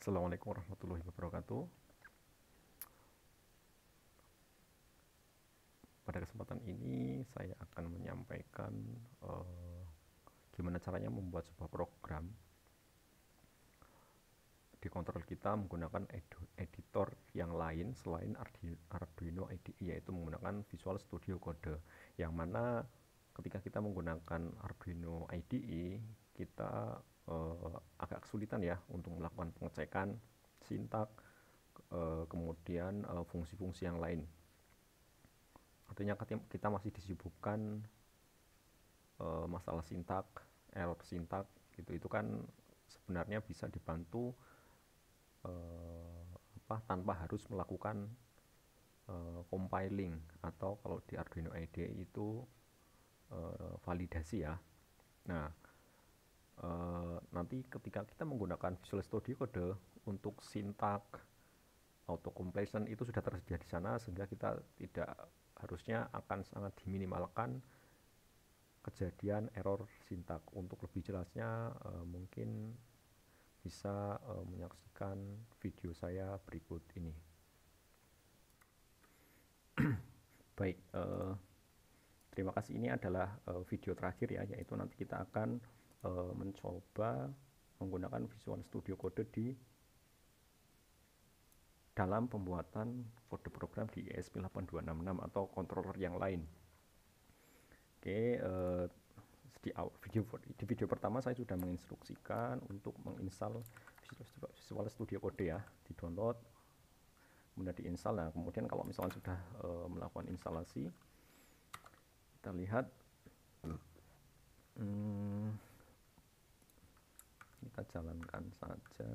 Assalamualaikum warahmatullahi wabarakatuh. Pada kesempatan ini saya akan menyampaikan gimana caranya membuat sebuah program di kontrol kita menggunakan editor yang lain selain Arduino IDE, yaitu menggunakan Visual Studio Code, yang mana ketika kita menggunakan Arduino IDE kita agak kesulitan ya untuk melakukan pengecekan sintak, kemudian fungsi-fungsi yang lain. Artinya kita masih disibukkan masalah sintak, error sintak gitu. Itu kan sebenarnya bisa dibantu tanpa harus melakukan compiling, atau kalau di Arduino IDE itu validasi ya. Nah, nanti ketika kita menggunakan Visual Studio Code untuk sintak, auto completion itu sudah tersedia di sana, sehingga kita tidak harusnya akan sangat diminimalkan kejadian error sintak. Untuk lebih jelasnya mungkin bisa menyaksikan video saya berikut ini. Baik, terima kasih. Ini adalah video terakhir ya, yaitu nanti kita akan mencoba menggunakan Visual Studio Code di dalam pembuatan kode program di ESP8266 atau controller yang lain. Oke, di video pertama saya sudah menginstruksikan untuk menginstal Visual Studio Code ya, di download kemudian diinstal. Nah, kemudian kalau misalnya sudah melakukan instalasi, kita lihat kita jalankan saja.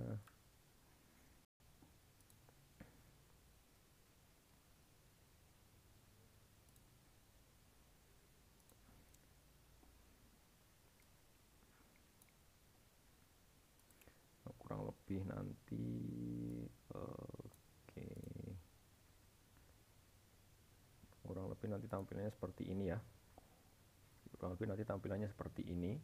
Kurang lebih nanti kurang lebih nanti tampilannya seperti ini ya. Kurang lebih nanti tampilannya seperti ini.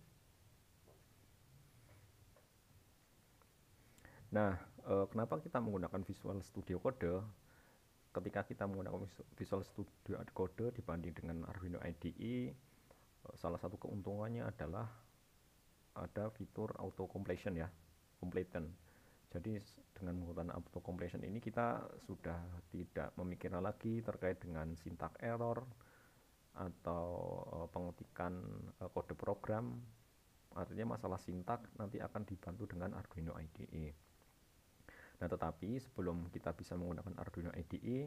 Nah, kenapa kita menggunakan Visual Studio Code? Ketika kita menggunakan Visual Studio Code dibanding dengan Arduino IDE, salah satu keuntungannya adalah ada fitur auto completion ya, completion. Jadi dengan menggunakan auto completion ini kita sudah tidak memikirkan lagi terkait dengan sintak error atau pengetikan kode program. Artinya masalah sintak nanti akan dibantu dengan Arduino IDE. Nah, tetapi sebelum kita bisa menggunakan Arduino IDE,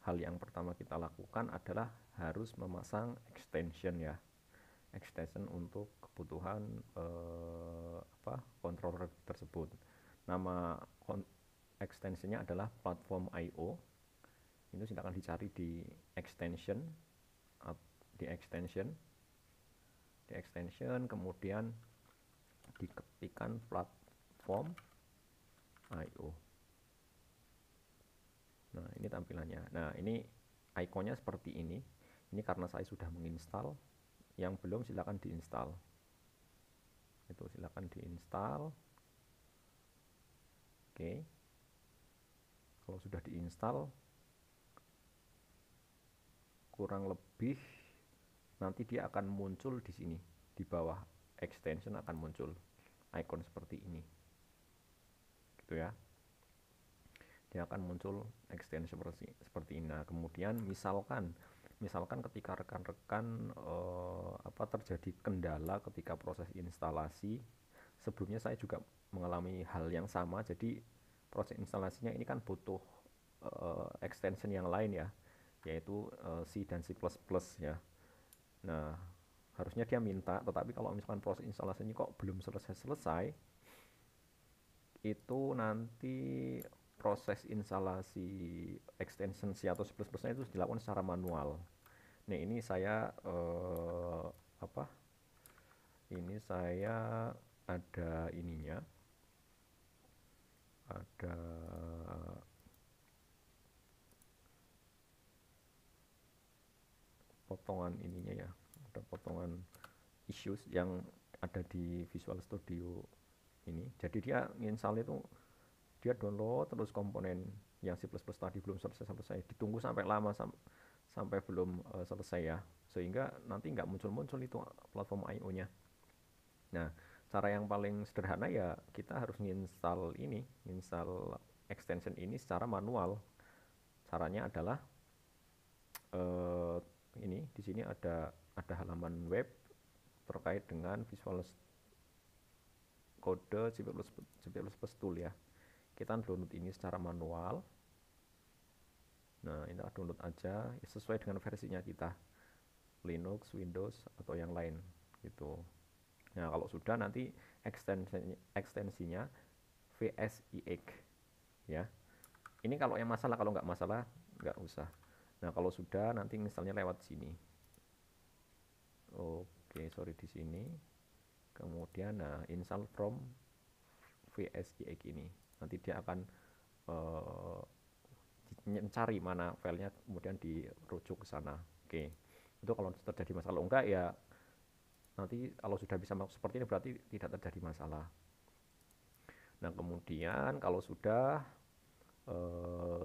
hal yang pertama kita lakukan adalah harus memasang extension ya. Extension untuk kebutuhan controller tersebut. Nama extensionnya adalah platform IO. Ini silakan dicari di extension, kemudian diketikkan platform IO. Nah, ini tampilannya. Nah, ini ikonnya seperti ini. Ini karena saya sudah menginstal. Yang belum silakan diinstal. Itu silakan diinstal. Oke. Kalau sudah diinstal, kurang lebih nanti dia akan muncul di sini. Di bawah extension akan muncul icon seperti ini. Gitu ya. Dia akan muncul extension seperti ini. Nah, kemudian misalkan ketika rekan-rekan terjadi kendala ketika proses instalasi, sebelumnya saya juga mengalami hal yang sama. Jadi proses instalasinya ini kan butuh extension yang lain ya, yaitu C dan C++ ya. Nah, harusnya dia minta, tetapi kalau misalkan proses instalasinya kok belum selesai, itu nanti proses instalasi extension C atau C++ itu dilakukan secara manual. Nah, ini saya ini saya ada ininya, ada potongan ininya ya, ada potongan issues yang ada di Visual Studio ini. Jadi dia install itu dia download terus komponen yang C++ tadi belum selesai, ditunggu sampai lama sampai belum selesai ya, sehingga nanti nggak muncul-muncul itu platform I/O-nya. Nah, cara yang paling sederhana ya kita harus install extension ini secara manual. Caranya adalah ini di sini ada halaman web terkait dengan Visual Code C++ tool ya. Kita download ini secara manual. Nah, ini download aja sesuai dengan versinya kita, Linux, Windows atau yang lain gitu. Nah, kalau sudah nanti ekstensinya VSIX ya. Ini kalau yang masalah, kalau nggak masalah nggak usah. Nah, kalau sudah nanti misalnya lewat sini. Oke, sorry di sini. Kemudian nah install from VSIX ini. Nanti dia akan mencari mana filenya, kemudian dirujuk ke sana. Oke. Itu kalau terjadi masalah. Enggak ya nanti kalau sudah bisa seperti ini berarti tidak terjadi masalah. Nah, kemudian kalau sudah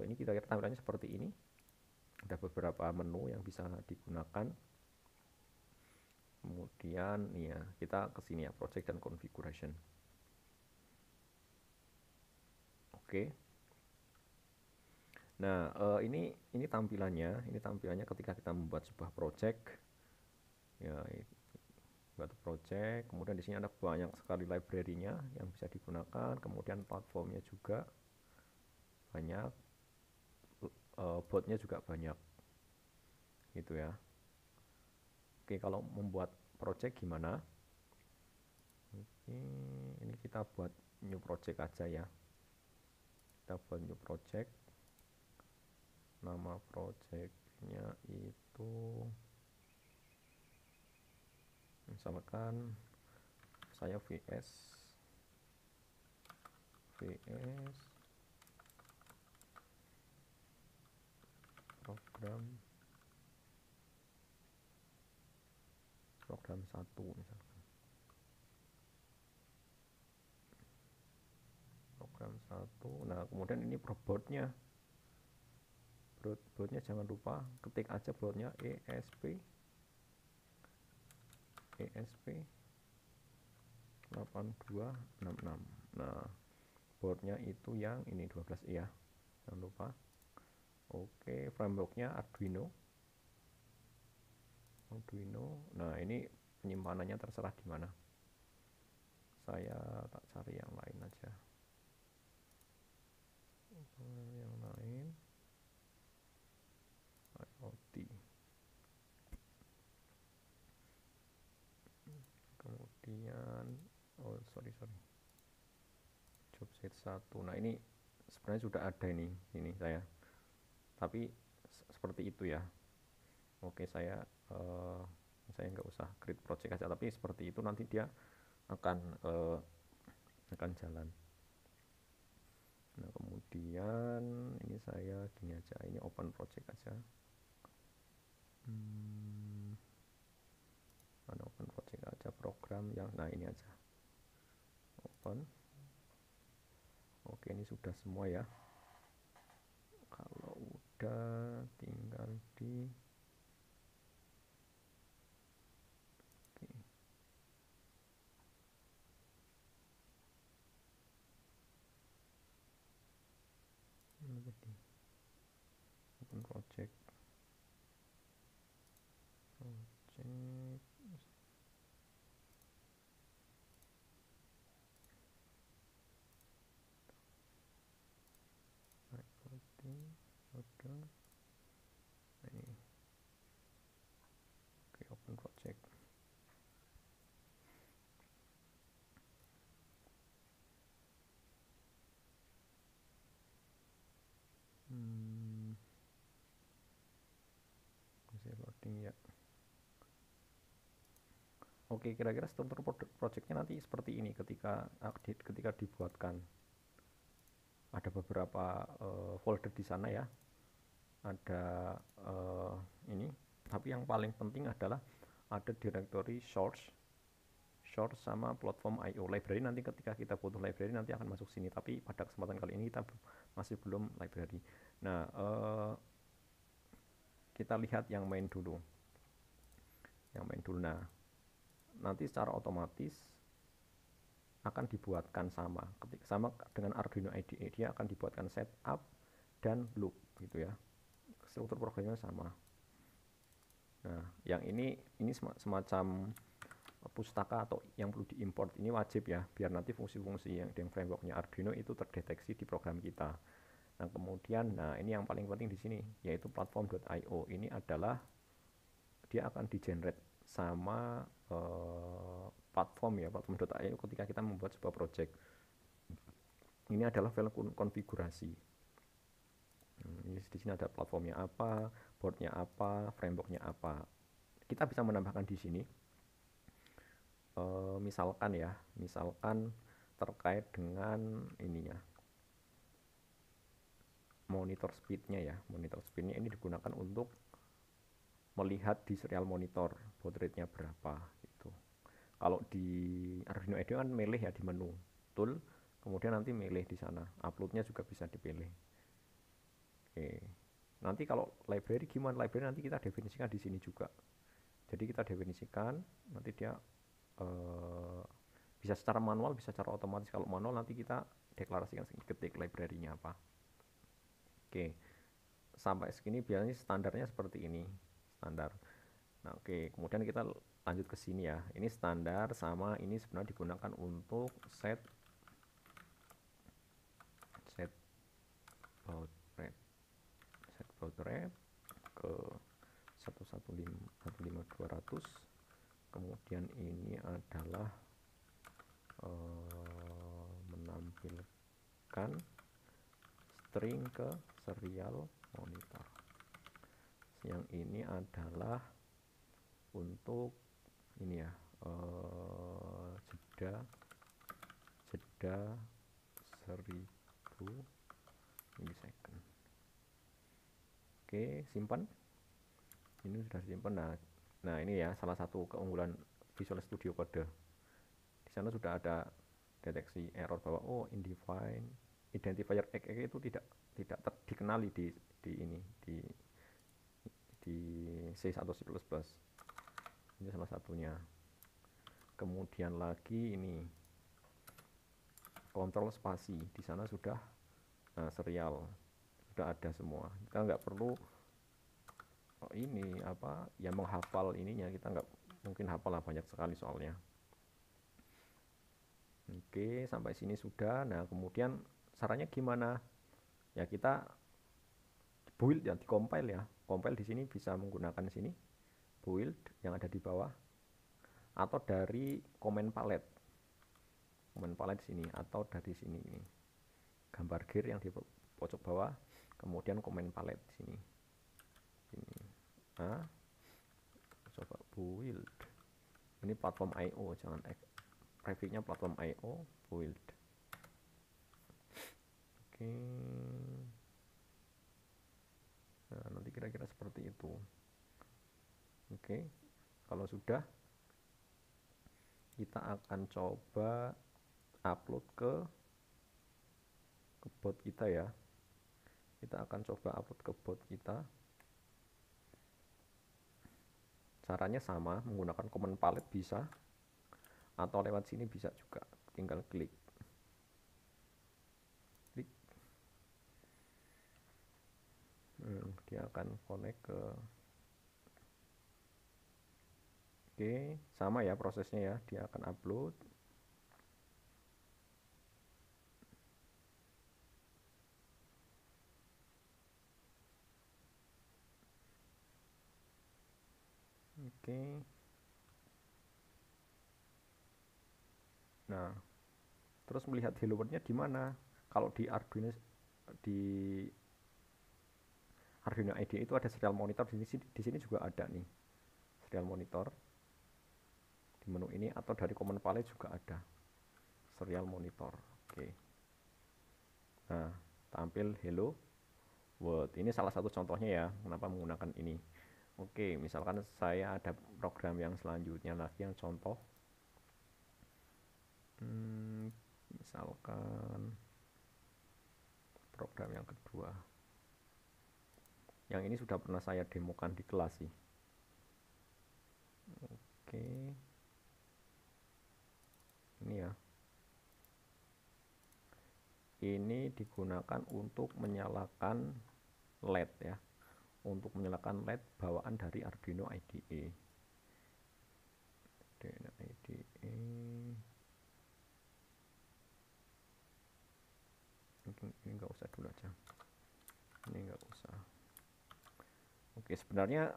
ini kira-kira tampilannya seperti ini. Ada beberapa menu yang bisa digunakan. Kemudian ya kita ke sini ya, project dan configuration. Oke. Nah, ini tampilannya ketika kita membuat sebuah project. Ya, buat project, kemudian di sini ada banyak sekali library-nya yang bisa digunakan, kemudian platformnya juga banyak, botnya juga banyak gitu ya. Oke, kalau membuat project gimana? Oke, ini kita buat new project aja ya. Kita buat new project, nama projectnya itu misalkan saya VS program 1 misalkan. Program 1. Nah, kemudian ini boardnya jangan lupa ketik aja boardnya ESP 8266. Nah, boardnya itu yang ini 12i ya, jangan lupa. Oke, frameworknya Arduino. Nah, ini penyimpanannya terserah di mana, saya tak cari yang lain aja. Yang lain IoT. Kemudian sorry job set 1. Nah, ini sebenarnya sudah ada ini saya, tapi seperti itu ya. Oke, saya nggak usah create project aja, tapi seperti itu nanti dia akan jalan. Nah, kemudian ini saya gini aja, ini open project aja. Ada open project aja, program yang nah ini aja open. Oke, ini sudah semua ya. Kalau udah tinggal di open project udah ini. Oke, open project. Masih loading ya. Oke, kira-kira struktur projectnya nanti seperti ini ketika dibuatkan. Ada beberapa folder di sana ya. Ada ini, tapi yang paling penting adalah ada directory source source sama platform IO. Library nanti ketika kita butuh library nanti akan masuk sini, tapi pada kesempatan kali ini kita masih belum library. Nah, kita lihat yang main dulu. Nah, nanti secara otomatis akan dibuatkan sama dengan Arduino IDE, dia akan dibuatkan setup dan loop gitu ya. Struktur programnya sama. Nah, yang ini semacam pustaka atau yang perlu diimport, ini wajib ya, biar nanti fungsi-fungsi yang frameworknya Arduino itu terdeteksi di program kita. Nah, kemudian, ini yang paling penting di sini, yaitu platform.io. Ini adalah dia akan di-generate sama platform ya, platform.io ketika kita membuat sebuah project. Ini adalah file konfigurasi. Di sini ada platformnya apa, boardnya apa, frameworknya apa. Kita bisa menambahkan di sini. Misalkan terkait dengan ininya, monitor speednya ya. Monitor speednya ini digunakan untuk melihat di serial monitor baud rate-nya berapa gitu. Kalau di Arduino IDE kan milih ya di menu tool, kemudian nanti milih di sana. Uploadnya juga bisa dipilih. Oke. Nanti kalau library gimana? Library nanti kita definisikan di sini juga. Jadi kita definisikan, nanti dia bisa secara manual, bisa secara otomatis. Kalau manual nanti kita deklarasikan ketik library-nya apa. Oke. Sampai segini biasanya standarnya seperti ini. Standar. Nah, oke. Kemudian kita lanjut ke sini ya. Ini standar sama ini sebenarnya digunakan untuk set baud rate. Set baud rate ke 115.200. Kemudian ini adalah menampilkan string ke serial monitor. Yang ini adalah untuk ini ya, jeda 1000 milisecond. Oke, simpan. Ini sudah simpan. Nah ini ya salah satu keunggulan Visual Studio Code. Di sana sudah ada deteksi error bahwa undefined identifier X itu tidak dikenali di C atau C++. Ini salah satunya. Kemudian lagi ini kontrol spasi, di sana sudah serial, sudah ada semua. Kita nggak perlu menghafal ininya, kita nggak mungkin hafal lah, banyak sekali soalnya. Oke, sampai sini sudah. Nah, kemudian caranya gimana? Ya kita build ya, di-compile ya. Compile di sini bisa menggunakan sini build yang ada di bawah, atau dari command palette. Command palette sini atau dari sini ini. Gambar gear yang di pojok bawah, kemudian command palette sini. Ini. Nah, coba build. Ini platform IO, jangan prefixnya platform IO build. Oke. Nah, nanti kira-kira seperti itu. Oke. Kalau sudah, kita akan coba upload ke board kita ya. Kita akan coba upload ke board kita. Caranya sama, menggunakan command palette bisa, atau lewat sini bisa juga, tinggal klik. Dia akan connect ke. Oke, sama ya prosesnya ya, dia akan upload. Oke. Nah, terus melihat hello world-nya di mana? Kalau di Arduino IDE itu ada serial monitor, di sini juga ada nih serial monitor di menu ini, atau dari command palette juga ada serial monitor. Oke. Nah, tampil hello world. Ini salah satu contohnya ya, kenapa menggunakan ini. Oke, misalkan saya ada program yang selanjutnya lagi yang contoh. Misalkan program yang kedua, yang ini sudah pernah saya demokan di kelas sih. Oke, ini ya, ini digunakan untuk menyalakan LED ya, untuk menyalakan LED bawaan dari Arduino IDE. Ini nggak usah dulu aja, ini nggak usah. Oke, sebenarnya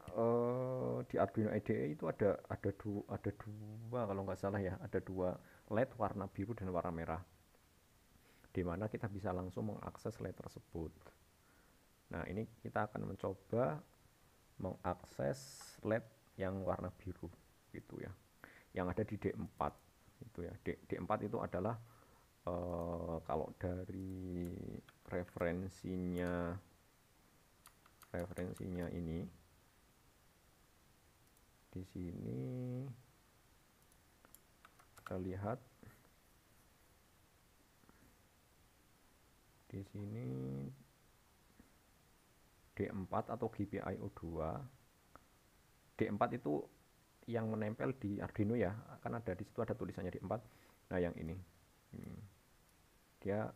di Arduino IDE itu ada dua kalau nggak salah ya, ada dua LED warna biru dan warna merah, di mana kita bisa langsung mengakses LED tersebut. Nah, ini kita akan mencoba mengakses LED yang warna biru gitu ya, yang ada di D4 itu ya. D4 itu adalah kalau dari referensinya ini di sini kita lihat di sini D4 atau GPIO2. D4 itu yang menempel di Arduino ya, akan ada di situ ada tulisannya D4. Nah, yang ini dia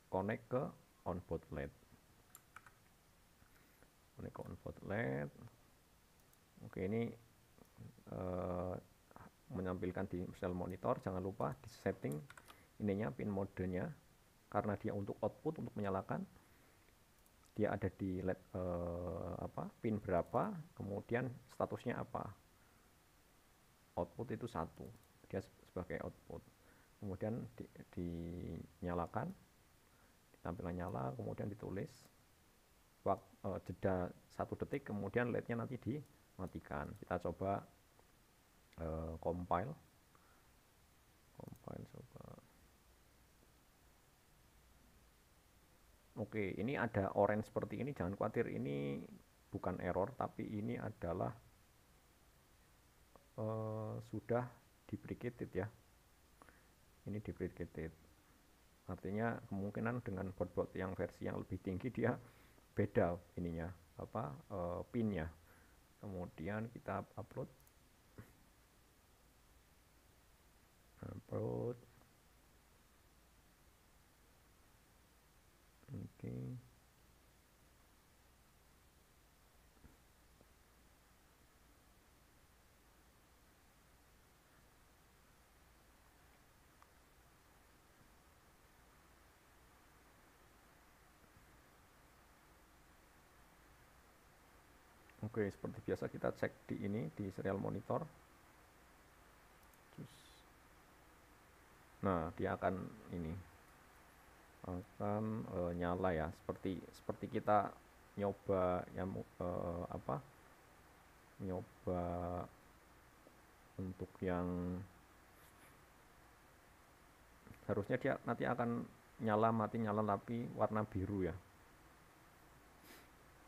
connect ke onboard LED. Connect ke onboard LED. Oke, ini menampilkan di serial monitor. Jangan lupa di setting ininya, pin modenya, karena dia untuk output, untuk menyalakan dia ada di LED pin berapa, kemudian statusnya apa. Output itu 1, dia sebagai output. Kemudian dinyalakan, tampilan nyala, kemudian ditulis jeda 1 detik, kemudian LED-nya nanti dimatikan. Kita coba compile coba. Oke, ini ada orange seperti ini, jangan khawatir, ini bukan error, tapi ini adalah sudah deprecated ya. Ini deprecated, artinya kemungkinan dengan board yang versi yang lebih tinggi dia beda ininya pinnya. Kemudian kita upload. Oke. Oke, seperti biasa kita cek di ini di serial monitor. Nah, dia akan nyala ya, seperti kita nyoba nyoba untuk yang harusnya dia nanti akan nyala mati warna biru ya,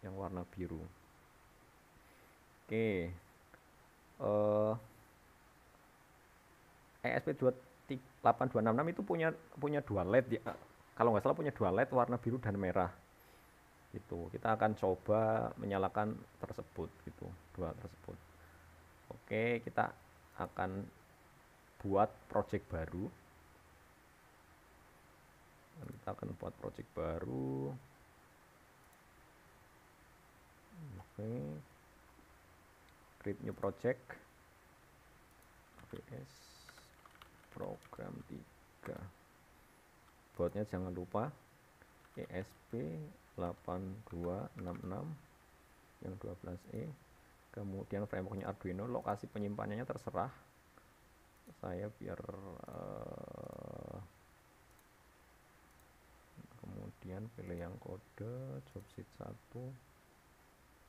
yang warna biru. Oke, ESP8266 itu punya dua LED ya, kalau nggak salah punya dua LED warna biru dan merah. Itu kita akan coba menyalakan tersebut gitu, dua tersebut. Oke, kita akan buat project baru. Oke, create new project, APS program 3. Buatnya jangan lupa ESP8266 yang 12E. Kemudian frameworknya Arduino, lokasi penyimpanannya terserah saya, biar kemudian pilih yang kode job sheet 1,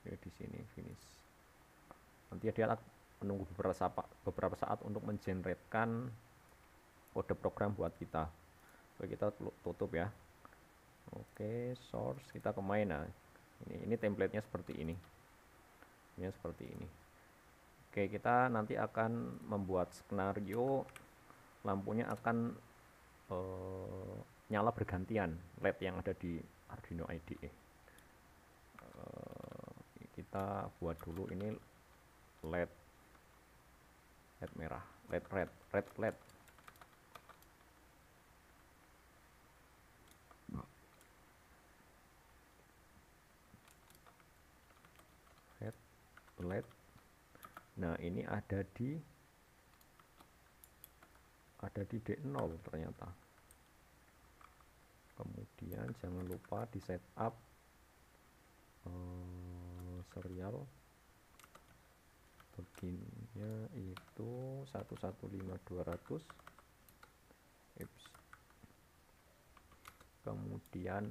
pilih di sini finish. Nanti dia menunggu beberapa saat untuk mengenerate kode program buat kita. Oke, kita tutup ya. Oke, source kita ke main. Nah, ini template-nya seperti ini. Ini seperti ini. Oke, kita nanti akan membuat skenario lampunya akan nyala bergantian LED yang ada di Arduino IDE. Kita buat dulu ini LED merah, LED red LED. LED. Nah, ini ada di D0 ternyata. Kemudian jangan lupa di setup serial beginnya itu 115200. Kemudian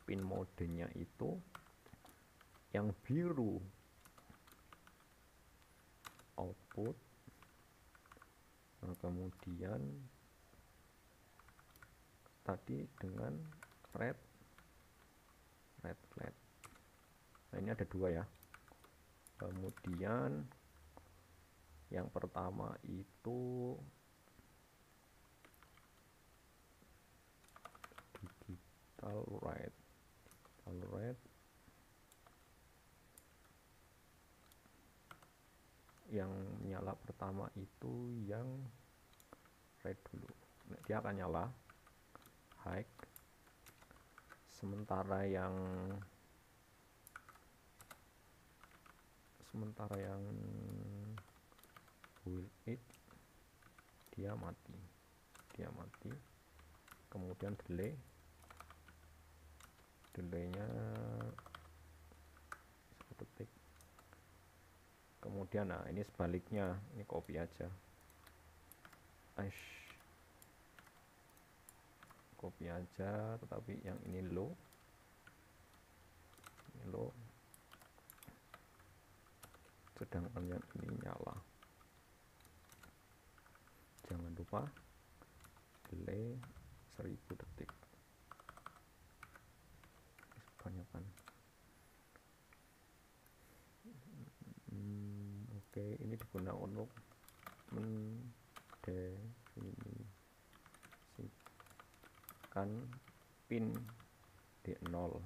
pin modenya itu yang biru output. Nah, kemudian tadi dengan red LED. Nah, ini ada dua ya. Kemudian yang pertama itu digital red. Yang nyala pertama itu yang red dulu. Nah, dia akan nyala high. Sementara yang will it dia mati. Kemudian delaynya 1 detik. Kemudian nah ini sebaliknya, ini copy aja. Copy aja, tetapi yang ini low. Sedangkan yang ini nyala. Jangan lupa delay 1000 detik. Kebanyakan. Oke, ini digunakan untuk mendefinisikan pin D0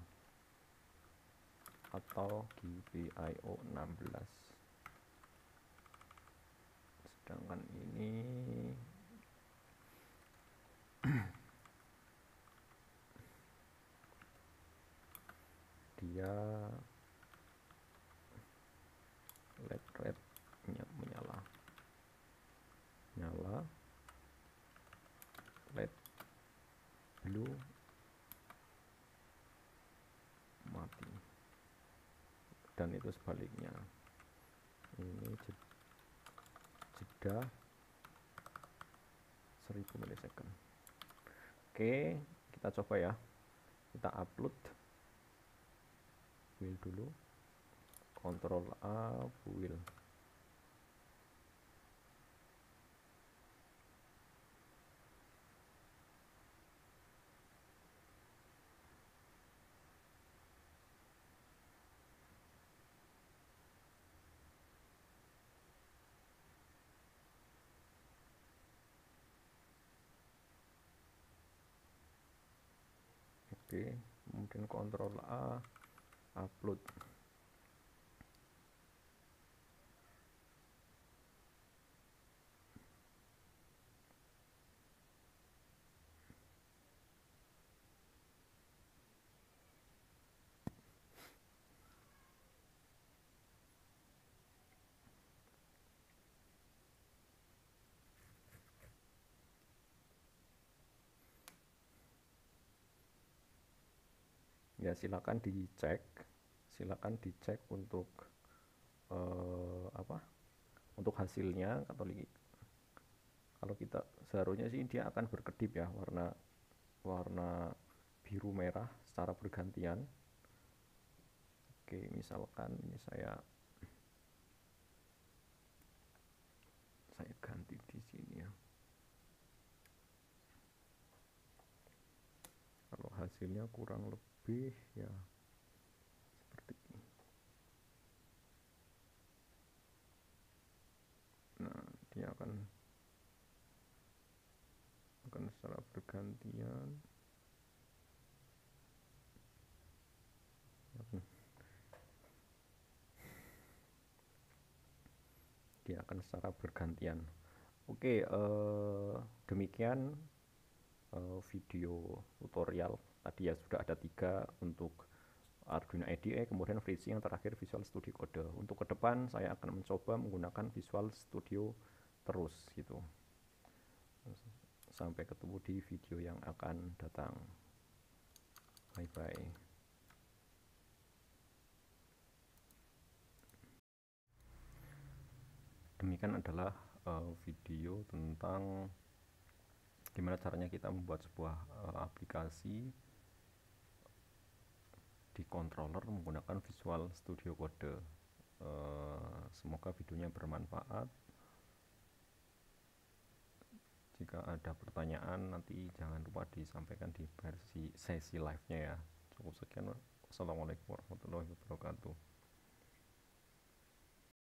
atau GPIO 16. Sedangkan ini dia LED rednya menyala, LED blue mati, dan itu sebaliknya. Ini jeda 1000 milisecond. Oke, kita coba ya. Kita upload build dulu. Ctrl A build. Oke, kemudian Ctrl A upload. Ya, silakan dicek untuk untuk hasilnya. Kalau kita seharusnya sih dia akan berkedip ya, warna biru merah secara bergantian. Oke, misalkan ini saya ganti di sini ya. Kalau hasilnya kurang lebih ya seperti ini. Nah, dia akan bergantian. Dia akan secara bergantian. Oke, demikian video tutorial tadi ya, sudah ada 3 untuk Arduino IDE, kemudian FreeSync, yang terakhir Visual Studio Code. Untuk ke depan saya akan mencoba menggunakan Visual Studio terus gitu. Sampai ketemu di video yang akan datang. Bye bye. Demikian adalah video tentang gimana caranya kita membuat sebuah aplikasi di controller menggunakan Visual Studio Code. Semoga videonya bermanfaat. Jika ada pertanyaan nanti jangan lupa disampaikan di sesi live-nya ya. Cukup sekian. Wassalamualaikum warahmatullahi wabarakatuh.